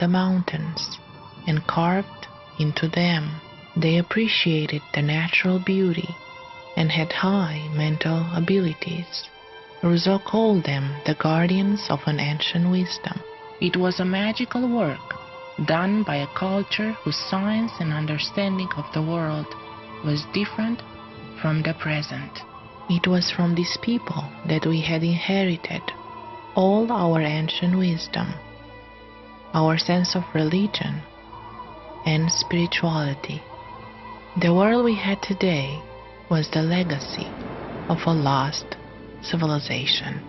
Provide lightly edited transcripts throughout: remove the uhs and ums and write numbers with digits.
the mountains and carved into them. They appreciated the natural beauty and had high mental abilities. Rousseau called them the guardians of an ancient wisdom. It was a magical work done by a culture whose science and understanding of the world was different from the present. It was from these people that we had inherited all our ancient wisdom, our sense of religion and spirituality. The world we had today was the legacy of a lost civilization.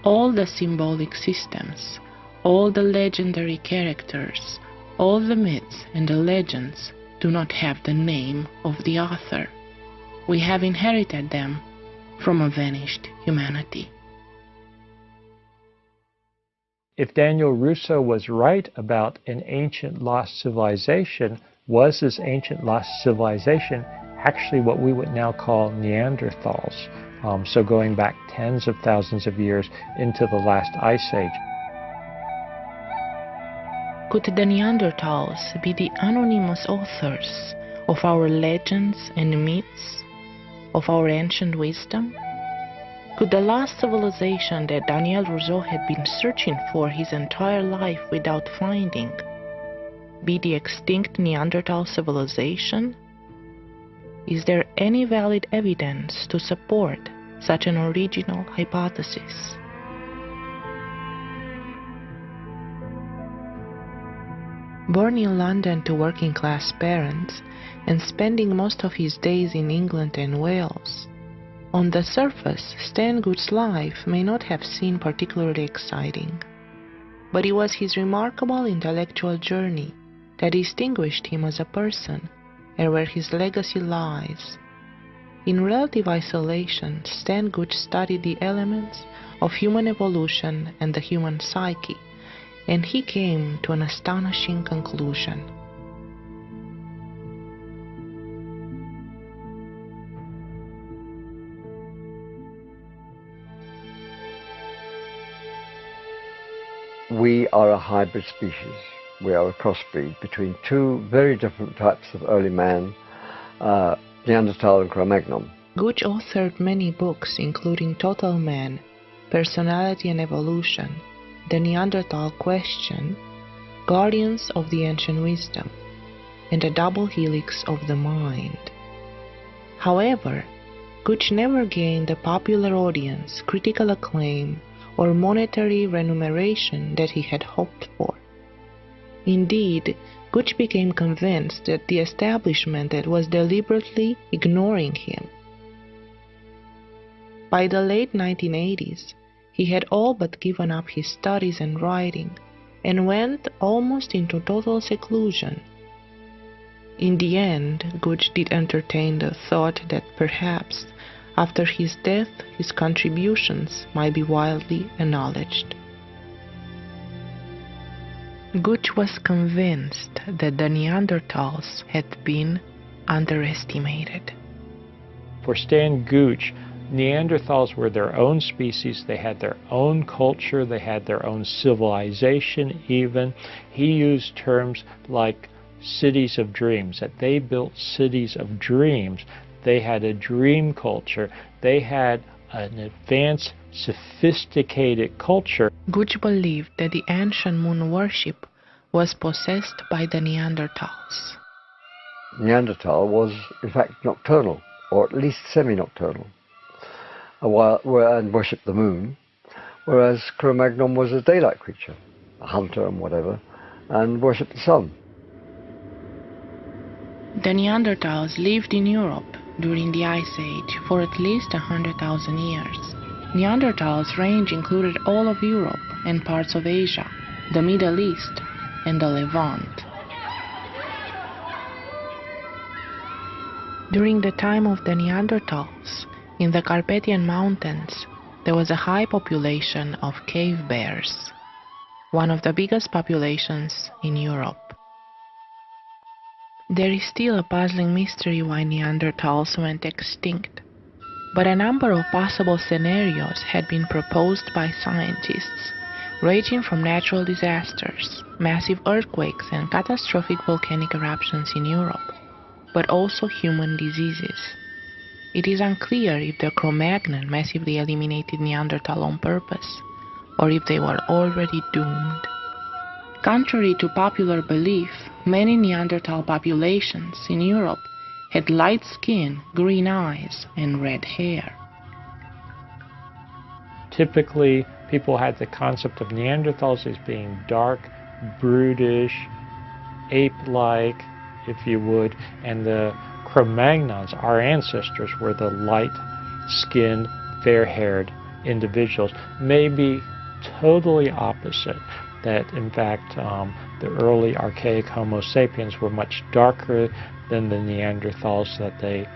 All the symbolic systems, all the legendary characters, all the myths and the legends do not have the name of the author. We have inherited them from a vanished humanity. If Daniel Rousseau was right about an ancient lost civilization, was this ancient lost civilization actually what we would now call Neanderthals? So going back tens of thousands of years into the last ice age. Could the Neanderthals be the anonymous authors of our legends and myths, of our ancient wisdom? Could the lost civilization that Daniel Rousseau had been searching for his entire life without finding be the extinct Neanderthal civilization? Is there any valid evidence to support such an original hypothesis? Born in London to working-class parents and spending most of his days in England and Wales, on the surface, Stan Guth's life may not have seemed particularly exciting, but it was his remarkable intellectual journey that distinguished him as a person and where his legacy lies. In relative isolation, Stan Guth studied the elements of human evolution and the human psyche, and he came to an astonishing conclusion. We are a hybrid species. We are a crossbreed between two very different types of early man, Neanderthal and Cro-Magnon. Guth authored many books including Total Man, Personality and Evolution, The Neanderthal Question, Guardians of the Ancient Wisdom, and The Double Helix of the Mind. However, Guth never gained the popular audience, critical acclaim, or monetary remuneration that he had hoped for. Indeed, Guth became convinced that the establishment was deliberately ignoring him. By the late 1980s, he had all but given up his studies and writing, and went almost into total seclusion. In the end, Guth did entertain the thought that perhaps, after his death, his contributions might be widely acknowledged. Guth was convinced that the Neanderthals had been underestimated. For Stan Guth, Neanderthals were their own species. They had their own culture. They had their own civilization even. He used terms like cities of dreams, that they built cities of dreams. They had a dream culture. They had an advanced, sophisticated culture. Guth believed that the ancient moon worship was possessed by the Neanderthals. Neanderthal was, in fact, nocturnal, or at least semi-nocturnal, and worshipped the moon, whereas Cro-Magnon was a daylight creature, a hunter and whatever, and worshipped the sun. The Neanderthals lived in Europe during the Ice Age for at least 100,000 years. Neanderthals' range included all of Europe and parts of Asia, the Middle East, and the Levant. During the time of the Neanderthals, in the Carpathian Mountains, there was a high population of cave bears, one of the biggest populations in Europe. There is still a puzzling mystery why Neanderthals went extinct, but a number of possible scenarios had been proposed by scientists, ranging from natural disasters, massive earthquakes, and catastrophic volcanic eruptions in Europe, but also human diseases. It is unclear if the Cro-Magnon massively eliminated Neanderthal on purpose, or if they were already doomed. Contrary to popular belief, many Neanderthal populations in Europe had light skin, green eyes, and red hair. Typically, people had the concept of Neanderthals as being dark, brutish, ape-like, if you would, and the Cro-Magnons, our ancestors, were the light-skinned, fair-haired individuals. Maybe totally opposite, that in fact the early archaic Homo sapiens were much darker than the Neanderthals that they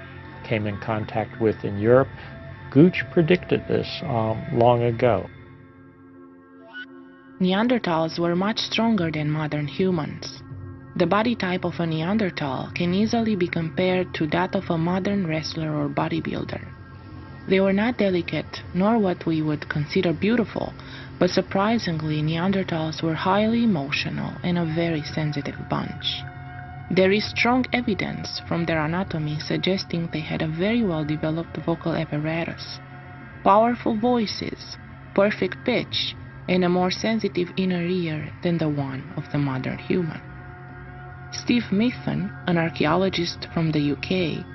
came in contact with in Europe. Gooch predicted this long ago. Neanderthals were much stronger than modern humans. The body type of a Neanderthal can easily be compared to that of a modern wrestler or bodybuilder. They were not delicate, nor what we would consider beautiful, but surprisingly, Neanderthals were highly emotional and a very sensitive bunch. There is strong evidence from their anatomy suggesting they had a very well-developed vocal apparatus, powerful voices, perfect pitch, and a more sensitive inner ear than the one of the modern human. Steve Mithen, an archaeologist from the UK,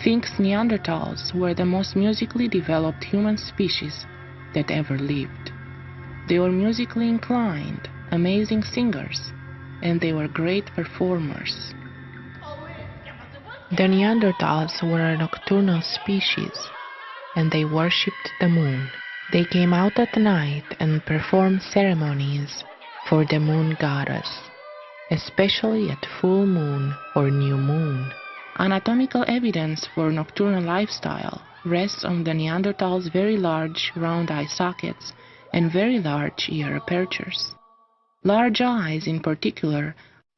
thinks Neanderthals were the most musically developed human species that ever lived. They were musically inclined, amazing singers, and they were great performers. The Neanderthals were a nocturnal species, and they worshipped the moon. They came out at night and performed ceremonies for the moon goddess, especially at full moon or new moon. Anatomical evidence for nocturnal lifestyle rests on the Neanderthals' very large round eye sockets and very large ear apertures. Large eyes, in particular,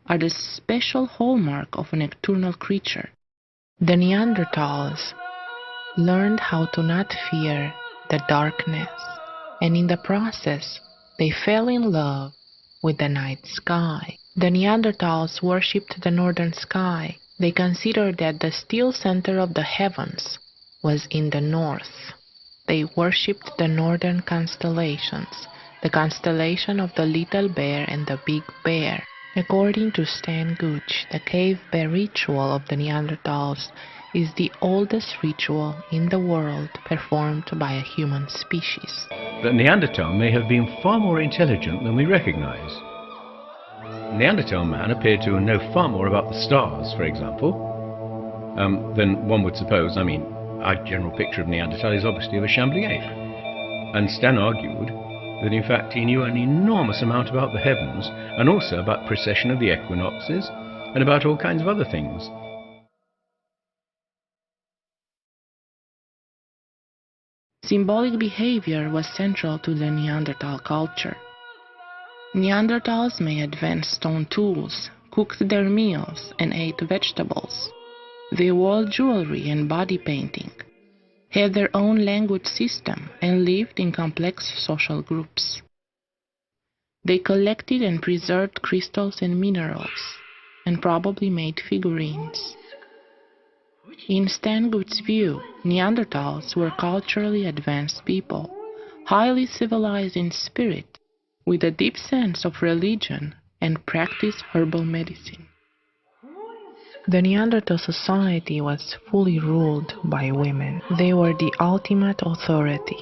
are the special hallmark of a nocturnal creature. The Neanderthals learned how to not fear the darkness, and in the process, they fell in love with the night sky. The Neanderthals worshipped the northern sky. They considered that the still center of the heavens was in the north. They worshipped the northern constellations, the constellation of the Little Bear and the Big Bear. According to Stan Gooch, the cave bear ritual of the Neanderthals is the oldest ritual in the world performed by a human species. That Neanderthal may have been far more intelligent than we recognize. Neanderthal man appeared to know far more about the stars, for example, than one would suppose. I mean, our general picture of Neanderthal is obviously of a shambling ape. And Stan argued that in fact he knew an enormous amount about the heavens, and also about precession of the equinoxes, and about all kinds of other things. Symbolic behavior was central to the Neanderthal culture. Neanderthals may advance stone tools, cooked their meals, and ate vegetables. They wore jewelry and body painting, had their own language system, and lived in complex social groups. They collected and preserved crystals and minerals, and probably made figurines. In Stan Gooch's view, Neanderthals were culturally advanced people, highly civilized in spirit, with a deep sense of religion, and practiced herbal medicine. The Neanderthal society was fully ruled by women. They were the ultimate authority.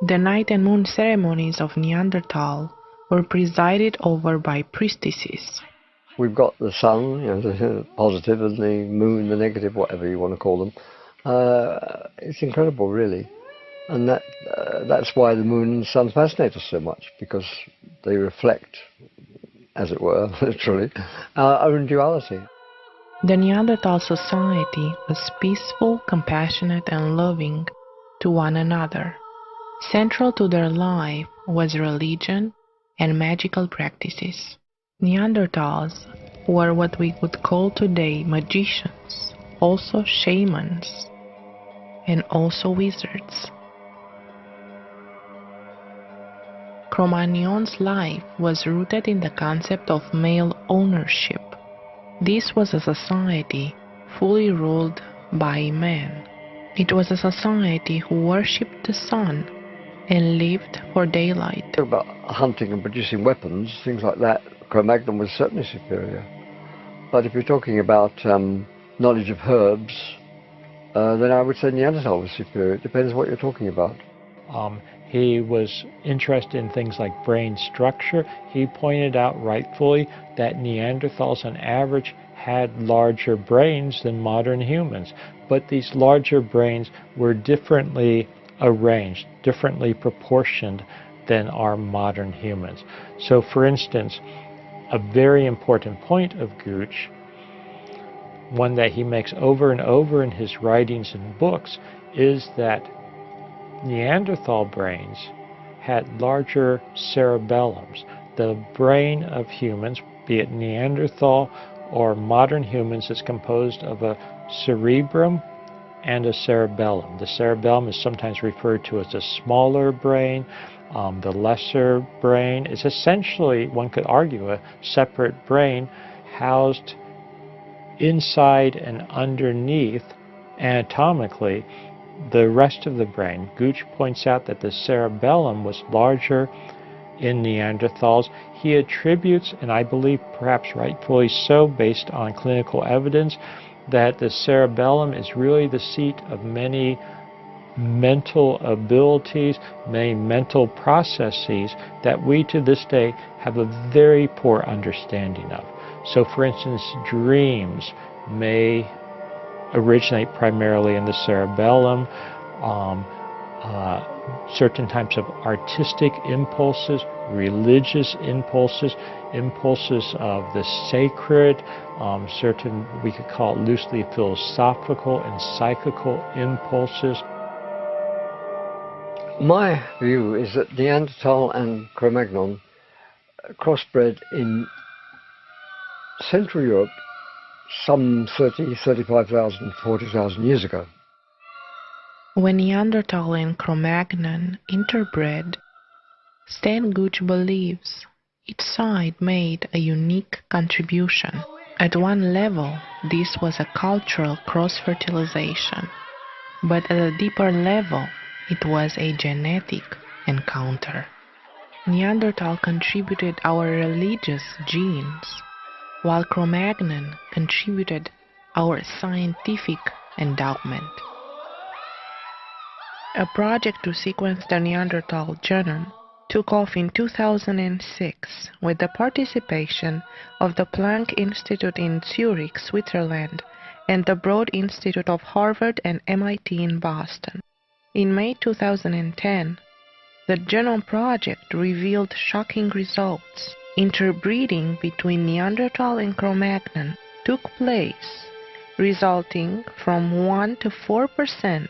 The night and moon ceremonies of Neanderthal were presided over by priestesses. We've got the sun, the positive, and the moon, the negative, whatever you want to call them. It's incredible, really. And that's why the moon and the sun fascinate us so much, because they reflect, as it were, literally, our own duality. The Neanderthal society was peaceful, compassionate, and loving to one another. Central to their life was religion and magical practices. Neanderthals were what we would call today magicians, also shamans, and also wizards. Cro-Magnon's life was rooted in the concept of male ownership. This was a society fully ruled by men. It was a society who worshipped the sun and lived for daylight. About hunting and producing weapons, things like that, Cro-Magnon was certainly superior. But if you're talking about knowledge of herbs, then I would say Neanderthal was superior. It depends what you're talking about. He was interested in things like brain structure. He pointed out rightfully that Neanderthals on average had larger brains than modern humans, but these larger brains were differently arranged, differently proportioned than our modern humans. So for instance, a very important point of Gooch, one that he makes over and over in his writings and books, is that Neanderthal brains had larger cerebellums. The brain of humans, be it Neanderthal or modern humans, is composed of a cerebrum and a cerebellum. The cerebellum is sometimes referred to as a smaller brain. The lesser brain is essentially, one could argue, a separate brain housed inside and underneath anatomically the rest of the brain. Gooch points out that the cerebellum was larger in Neanderthals. He attributes, and I believe perhaps rightfully so based on clinical evidence, that the cerebellum is really the seat of many mental abilities, many mental processes that we to this day have a very poor understanding of. So for instance, dreams may originate primarily in the cerebellum. Certain types of artistic impulses, religious impulses, impulses of the sacred, certain, we could call it loosely philosophical and psychical impulses. My view is that Neanderthal and Cro-Magnon crossbred in Central Europe some 30, 35,000, 40,000 years ago. When Neanderthal and Cro-Magnon interbred, Stan Gooch believes each side made a unique contribution. At one level, this was a cultural cross-fertilization, but at a deeper level, it was a genetic encounter. Neanderthal contributed our religious genes, while Cro-Magnon contributed our scientific endowment. A project to sequence the Neanderthal genome took off in 2006 with the participation of the Planck Institute in Zurich, Switzerland, and the Broad Institute of Harvard and MIT in Boston. In May 2010, the Genome Project revealed shocking results. Interbreeding between Neanderthal and Cro-Magnon took place, resulting from 1 to 4%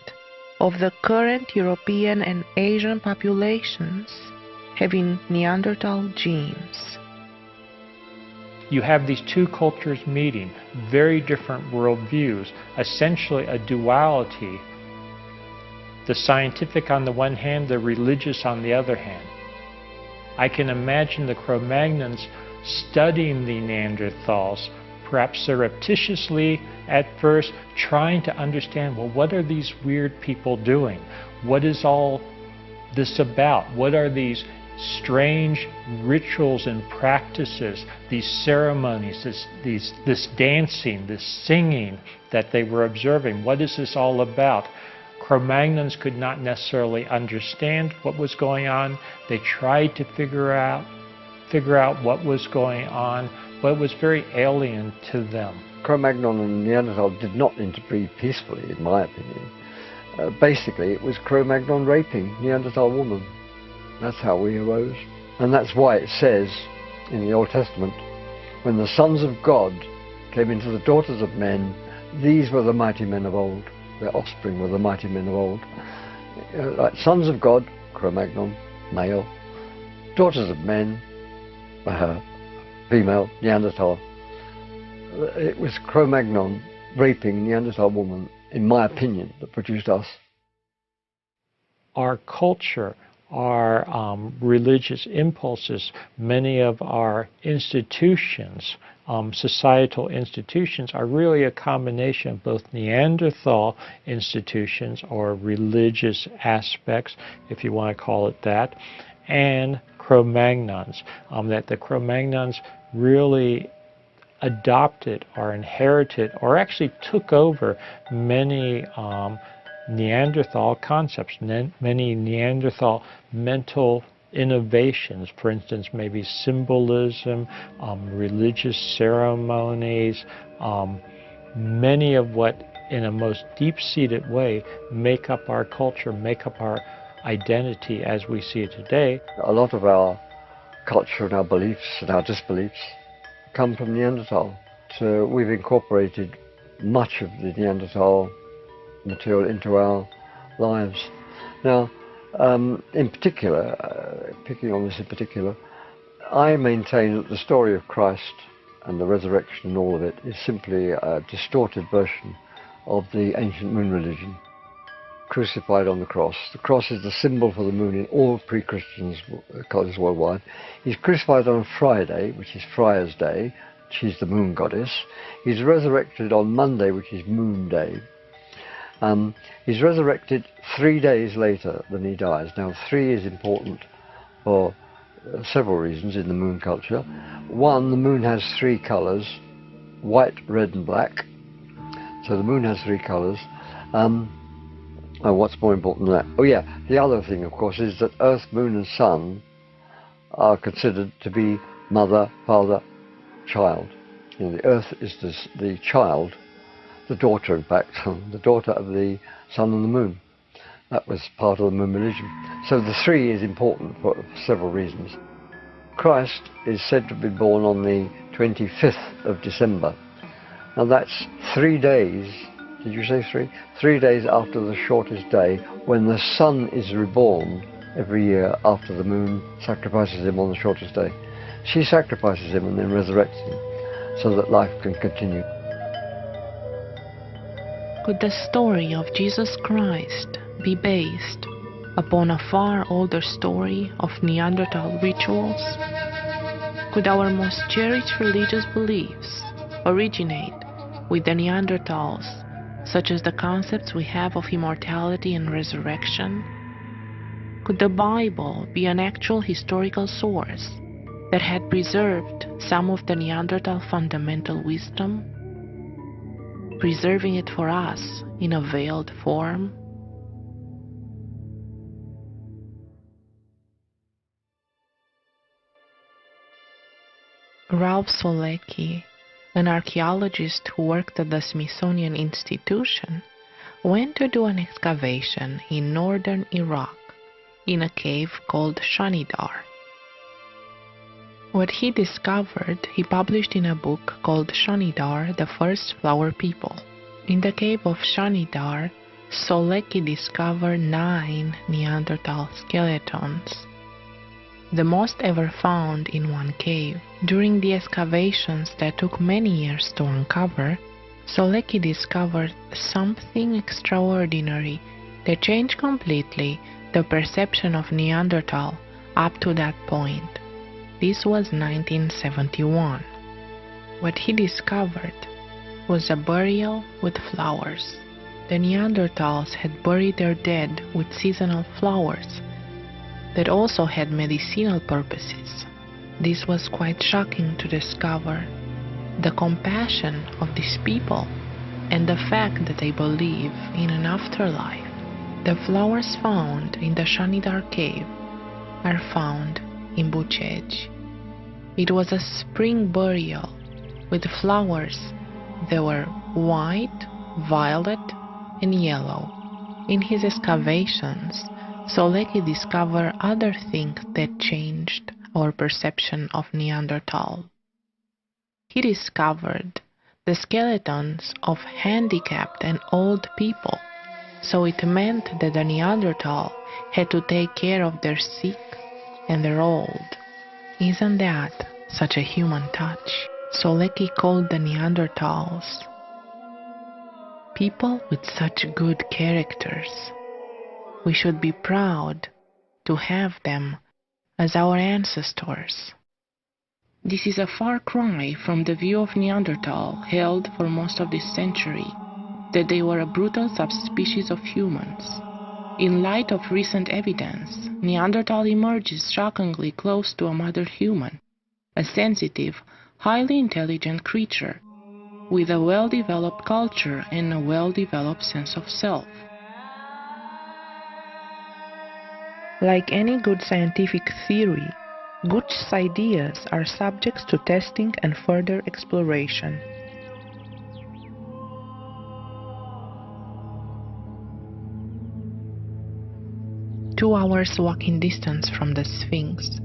of the current European and Asian populations having Neanderthal genes. You have these two cultures meeting, very different worldviews, essentially a duality. The scientific on the one hand, the religious on the other hand. I can imagine the Cro-Magnons studying the Neanderthals, perhaps surreptitiously at first, trying to understand, well, what are these weird people doing? What is all this about? What are these strange rituals and practices, these ceremonies, this dancing, this singing that they were observing? What is this all about? Cro-Magnons could not necessarily understand what was going on. They tried to figure out what was going on, but it was very alien to them. Cro-Magnon and Neanderthal did not interbreed peacefully, in my opinion. Basically, it was Cro-Magnon raping Neanderthal woman. That's how we arose. And that's why it says in the Old Testament, when the sons of God came into the daughters of men, these were the mighty men of old. Their offspring were the mighty men of old. Like sons of God, Cro-Magnon, male. Daughters of men, female, Neanderthal. It was Cro-Magnon raping Neanderthal woman, in my opinion, that produced us. Our culture, our religious impulses, many of our institutions, societal institutions, are really a combination of both Neanderthal institutions or religious aspects, if you want to call it that, and Cro-Magnons. That the Cro-Magnons really adopted or inherited or actually took over many Neanderthal concepts, many Neanderthal mental innovations, for instance, maybe symbolism, religious ceremonies, many of what in a most deep-seated way make up our culture, make up our identity as we see it today. A lot of our culture and our beliefs and our disbeliefs come from Neanderthal. So we've incorporated much of the Neanderthal material into our lives. Now, in particular, picking on this in particular, I maintain that the story of Christ and the resurrection and all of it is simply a distorted version of the ancient moon religion. Crucified on the cross. The cross is the symbol for the moon in all pre-Christians cultures worldwide. He's crucified on a Friday, which is Friar's Day, which is the moon goddess. He's resurrected on Monday, which is Moon Day. He's resurrected 3 days later than he dies. Now, 3 is important for several reasons in the moon culture. One, the moon has 3 colours, white, red and black. So the moon has 3 colours. And what's more important than that? Oh yeah, the other thing, of course, is that Earth, Moon and Sun are considered to be mother, father, child. You know, the Earth is the child, the daughter, in fact, the daughter of the Sun and the Moon. That was part of the moon religion. So the 3 is important for several reasons. Christ is said to have been born on the 25th of December. Now that's 3 days, did you say 3? 3 days after the shortest day, when the sun is reborn every year after the moon sacrifices him on the shortest day. She sacrifices him and then resurrects him so that life can continue. Could the story of Jesus Christ be based upon a far older story of Neanderthal rituals? Could our most cherished religious beliefs originate with the Neanderthals, such as the concepts we have of immortality and resurrection? Could the Bible be an actual historical source that had preserved some of the Neanderthal fundamental wisdom, preserving it for us in a veiled form? Ralph Solecki, an archaeologist who worked at the Smithsonian Institution, went to do an excavation in northern Iraq in a cave called Shanidar. What he discovered, he published in a book called Shanidar, the First Flower People. In the cave of Shanidar, Solecki discovered 9 Neanderthal skeletons, the most ever found in one cave. During the excavations that took many years to uncover, Solecki discovered something extraordinary that changed completely the perception of Neanderthal up to that point. This was 1971. What he discovered was a burial with flowers. The Neanderthals had buried their dead with seasonal flowers that also had medicinal purposes. This was quite shocking to discover. The compassion of these people and the fact that they believe in an afterlife. The flowers found in the Shanidar cave are found in Buchej. It was a spring burial with flowers that were white, violet, and yellow. In his excavations, Solecki discovered other things that changed our perception of Neanderthal. He discovered the skeletons of handicapped and old people, so it meant that the Neanderthal had to take care of their sick and their old. Isn't that such a human touch? Solecki called the Neanderthals people with such good characters. We should be proud to have them as our ancestors. This is a far cry from the view of Neanderthal held for most of this century, that they were a brutal subspecies of humans. In light of recent evidence, Neanderthal emerges shockingly close to a mother human, a sensitive, highly intelligent creature, with a well-developed culture and a well-developed sense of self. Like any good scientific theory, Gooch's ideas are subject to testing and further exploration. Two hours walking distance from the Sphinx,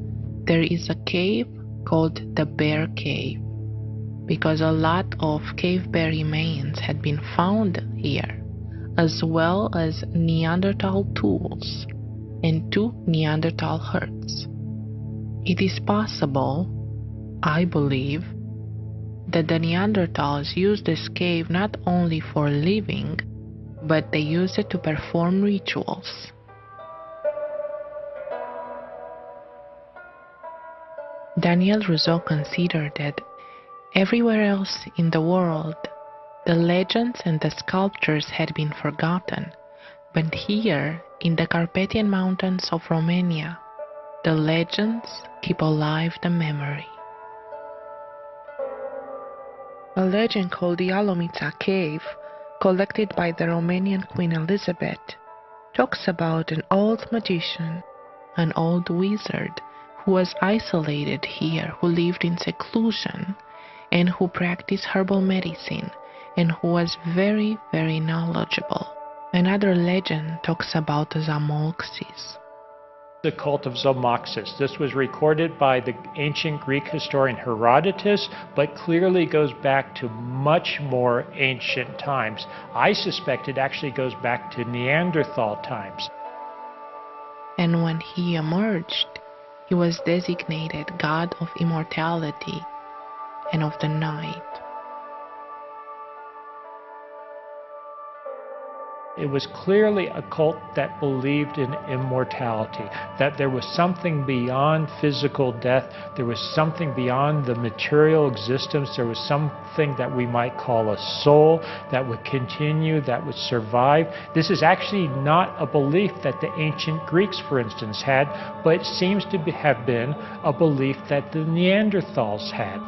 there is a cave called the Bear Cave, because a lot of cave bear remains had been found here, as well as Neanderthal tools and two Neanderthal huts. It is possible, I believe, that the Neanderthals used this cave not only for living, but they used it to perform rituals. Daniel Rousseau considered that everywhere else in the world, the legends and the sculptures had been forgotten, but here, in the Carpathian mountains of Romania, the legends keep alive the memory. A legend called the Alomița Cave, collected by the Romanian Queen Elizabeth, talks about an old magician, an old wizard, who was isolated here, who lived in seclusion, and who practiced herbal medicine, and who was very, very knowledgeable. Another legend talks about Zamoxis. The cult of Zalmoxis. This was recorded by the ancient Greek historian Herodotus, but clearly goes back to much more ancient times. I suspect it actually goes back to Neanderthal times. And when he emerged, he was designated god of immortality and of the night. It was clearly a cult that believed in immortality, that there was something beyond physical death, there was something beyond the material existence, there was something that we might call a soul that would continue, that would survive. This is actually not a belief that the ancient Greeks, for instance, had, but it seems to have been a belief that the Neanderthals had.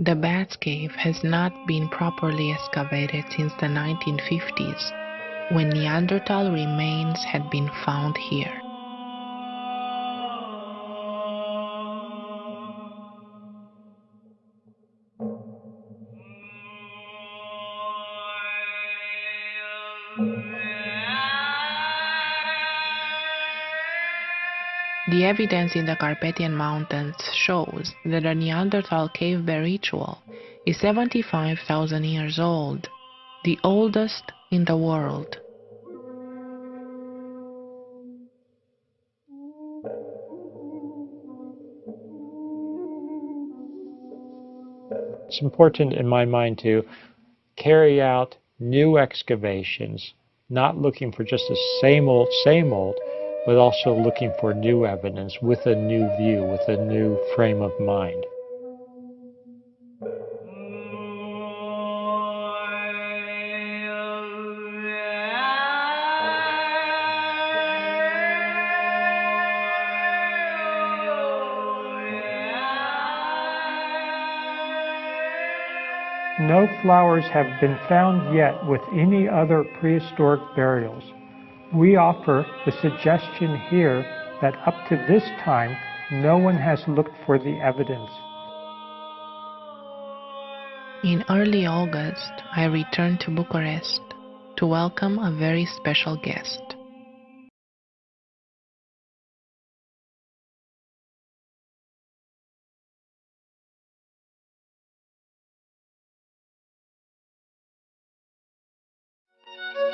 The Bats Cave has not been properly excavated since the 1950s, when Neanderthal remains had been found here. The evidence in the Carpathian Mountains shows that the Neanderthal cave bear ritual is 75,000 years old, the oldest in the world. It's important in my mind to carry out new excavations, not looking for just the same old, but also looking for new evidence with a new view, with a new frame of mind. No flowers have been found yet with any other prehistoric burials. We offer the suggestion here that up to this time, no one has looked for the evidence. In early August, I returned to Bucharest to welcome a very special guest.